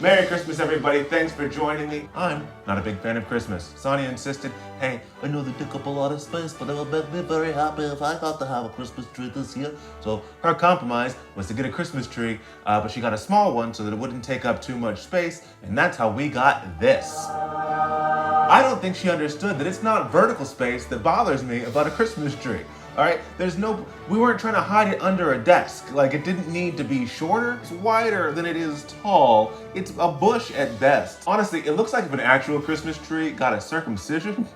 Merry Christmas, everybody. Thanks for joining me. I'm not a big fan of Christmas. Sonia insisted, hey, I know they take up a lot of space, but it would make me very happy if I got to have a Christmas tree this year. So her compromise was to get a Christmas tree, but she got a small one so that it wouldn't take up too much space, and that's how we got this. I don't think she understood that it's not vertical space that bothers me about a Christmas tree. All right, we weren't trying to hide it under a desk. Like, it didn't need to be shorter. It's wider than it is tall. It's a bush at best. Honestly, it looks like if an actual Christmas tree got a circumcision.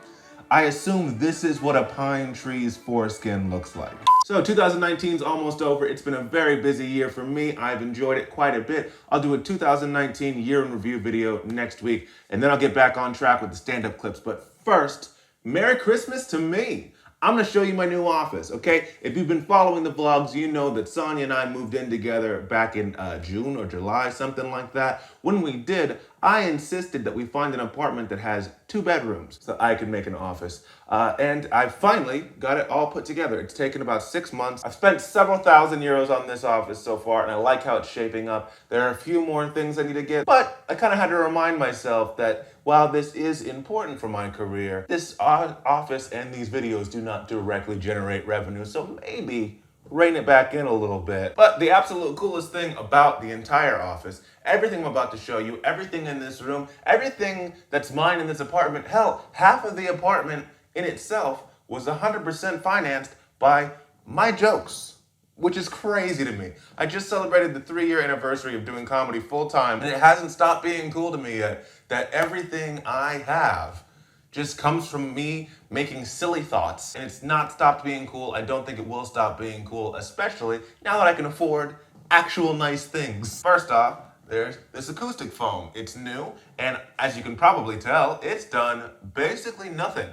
I assume this is what a pine tree's foreskin looks like. So 2019 is almost over. It's been a very busy year for me. I've enjoyed it quite a bit. I'll do a 2019 year in review video next week, and then I'll get back on track with the stand-up clips. But first, Merry Christmas to me. I'm gonna show you my new office, okay? If you've been following the vlogs, you know that Sonia and I moved in together back in June or July, something like that. When we did, I insisted that we find an apartment that has 2 bedrooms so I could make an office. And I finally got it all put together. It's taken about 6 months. I've spent several thousand euros on this office so far, and I like how it's shaping up. There are a few more things I need to get, but I kind of had to remind myself that while this is important for my career, this office and these videos do not directly generate revenue, so maybe rein it back in a little bit. But the absolute coolest thing about the entire office, everything I'm about to show you, everything in this room, everything that's mine in this apartment, hell, half of the apartment in itself was 100% financed by my jokes, which is crazy to me. I just celebrated the 3-year anniversary of doing comedy full time, and it hasn't stopped being cool to me yet that everything I have just comes from me making silly thoughts, and it's not stopped being cool. I don't think it will stop being cool, especially now that I can afford actual nice things. First off, there's this acoustic foam. It's new, and as you can probably tell, it's done basically nothing.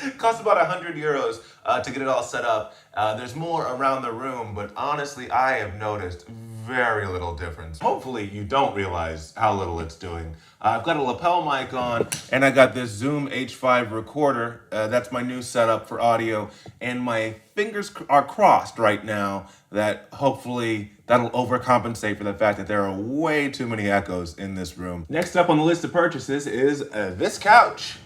It costs about 100 euros to get it all set up. There's more around the room, but honestly, I have noticed very little difference. Hopefully, you don't realize how little it's doing. I've got a lapel mic on, and I got this Zoom H5 recorder. That's my new setup for audio, and my fingers are crossed right now that hopefully that'll overcompensate for the fact that there are way too many echoes in this room. Next up on the list of purchases is this couch.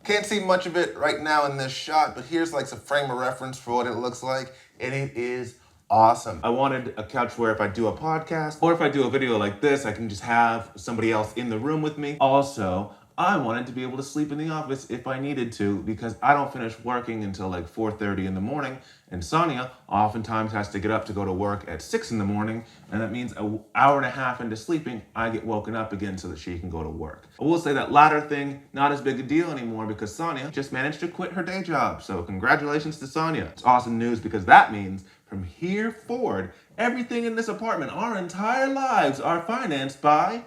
Can't see much of it right now in this shot, but here's like a frame of reference for what it looks like, and it is awesome. I wanted a couch where if I do a podcast or if I do a video like this, I can just have somebody else in the room with me. Also, I wanted to be able to sleep in the office if I needed to, because I don't finish working until like 4:30 in the morning, and Sonia oftentimes has to get up to go to work at 6 in the morning, and that means an hour and a half into sleeping, I get woken up again so that she can go to work. I will say that latter thing, not as big a deal anymore because Sonia just managed to quit her day job, so congratulations to Sonia. It's awesome news because that means from here forward, everything in this apartment, our entire lives are financed by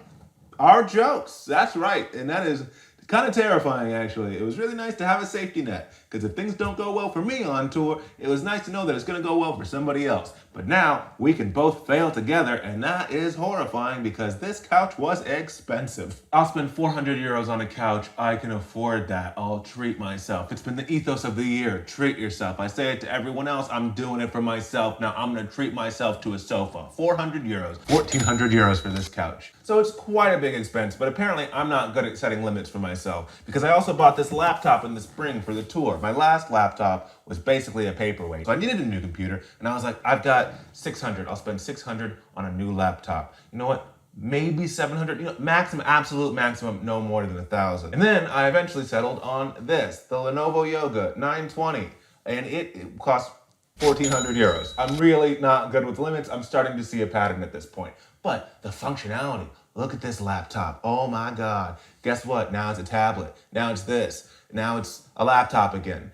our jokes. That's right. And that is kind of terrifying, actually. It was really nice to have a safety net, because if things don't go well for me on tour, it was nice to know that it's going to go well for somebody else. But now we can both fail together, and that is horrifying because this couch was expensive. I'll spend 400 euros on a couch. I can afford that. I'll treat myself. It's been the ethos of the year. Treat yourself. I say it to everyone else. I'm doing it for myself. Now I'm going to treat myself to a sofa. 400 euros. 1,400 euros for this couch. So it's quite a big expense, but apparently I'm not good at setting limits for myself, because I also bought this laptop in the spring for the tour. My last laptop was basically a paperweight. So I needed a new computer, and I was like, I've got 600. I'll spend 600 on a new laptop. You know what? Maybe 700, maximum, absolute maximum, no more than 1,000. And then I eventually settled on this, the Lenovo Yoga 920, and it cost 1,400 euros. I'm really not good with limits. I'm starting to see a pattern at this point. But the functionality, look at this laptop. Oh my God. Guess what? Now it's a tablet. Now it's this. Now it's a laptop again.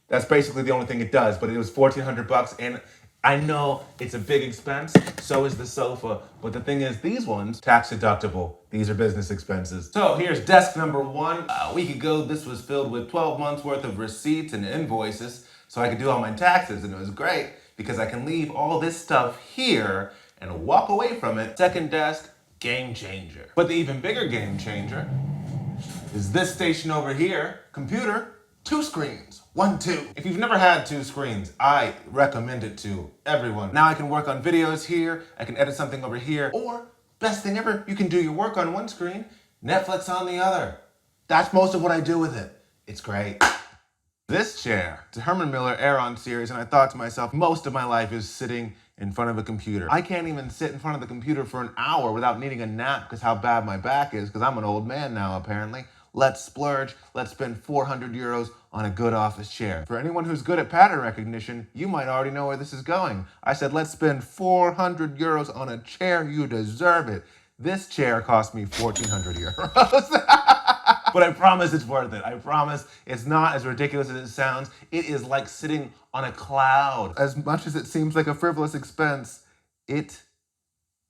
That's basically the only thing it does, but it was 1,400 bucks, and I know it's a big expense, so is the sofa, but the thing is, these ones, tax deductible. These are business expenses. So here's desk number 1. A week ago, this was filled with 12 months worth of receipts and invoices, so I could do all my taxes, and it was great because I can leave all this stuff here and walk away from it. Second desk, game changer. But the even bigger game changer is this station over here, computer, 2 screens. 1, 2. If you've never had 2 screens, I recommend it to everyone. Now I can work on videos here, I can edit something over here, or Best thing ever, you can do your work on one screen, Netflix on the other. That's most of what I do with it. It's great. This chair, it's a Herman Miller Aeron series, and I thought to myself, most of my life is sitting in front of a computer. I can't even sit in front of the computer for an hour without needing a nap because how bad my back is, because I'm an old man now apparently. Let's splurge, let's spend 400 euros on a good office chair. For anyone who's good at pattern recognition, you might already know where this is going. I said, let's spend 400 euros on a chair, you deserve it. This chair cost me 1,400 euros. But I promise it's worth it. I promise it's not as ridiculous as it sounds. It is like sitting on a cloud. As much as it seems like a frivolous expense, it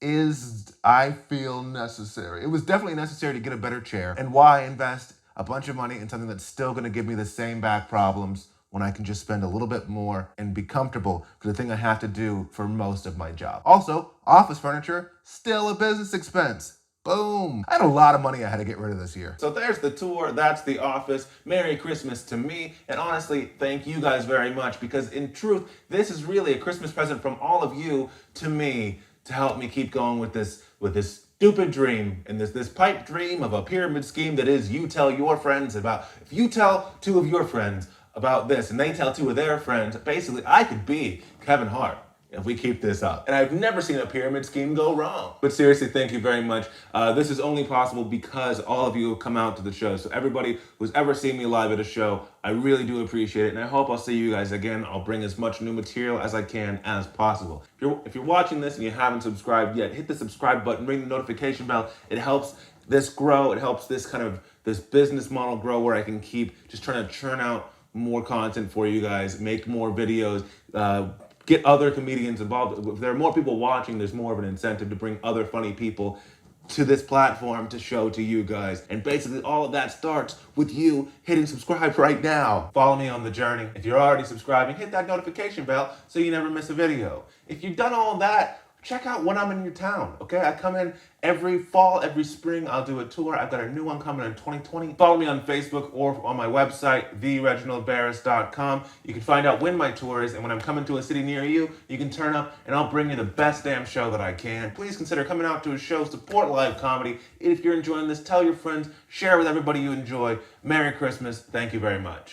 is, I feel, necessary. It was definitely necessary to get a better chair. And why invest a bunch of money in something that's still gonna give me the same back problems when I can just spend a little bit more and be comfortable for the thing I have to do for most of my job. Also, office furniture, still a business expense. Boom. I had a lot of money I had to get rid of this year. So there's the tour, that's the office. Merry Christmas to me, and honestly, thank you guys very much, because in truth, this is really a Christmas present from all of you to me to help me keep going with this stupid dream and this pipe dream of a pyramid scheme that is you tell your friends about. If you tell two of your friends about this and they tell two of their friends, basically I could be Kevin Hart if we keep this up. And I've never seen a pyramid scheme go wrong. But seriously, thank you very much. This is only possible because all of you have come out to the show. So everybody who's ever seen me live at a show, I really do appreciate it. And I hope I'll see you guys again. I'll bring as much new material as I can as possible. If you're watching this and you haven't subscribed yet, hit the subscribe button, ring the notification bell. It helps this grow. It helps this this business model grow where I can keep just trying to churn out more content for you guys, make more videos, get other comedians involved. If there are more people watching, there's more of an incentive to bring other funny people to this platform to show to you guys. And basically all of that starts with you hitting subscribe right now. Follow me on the journey. If you're already subscribing, hit that notification bell so you never miss a video. If you've done all that, check out when I'm in your town, okay? I come in every fall, every spring, I'll do a tour. I've got a new one coming in 2020. Follow me on Facebook or on my website, thereginaldbärris.com. You can find out when my tour is, and when I'm coming to a city near you, you can turn up and I'll bring you the best damn show that I can. Please consider coming out to a show, support live comedy. If you're enjoying this, tell your friends, share with everybody you enjoy. Merry Christmas, thank you very much.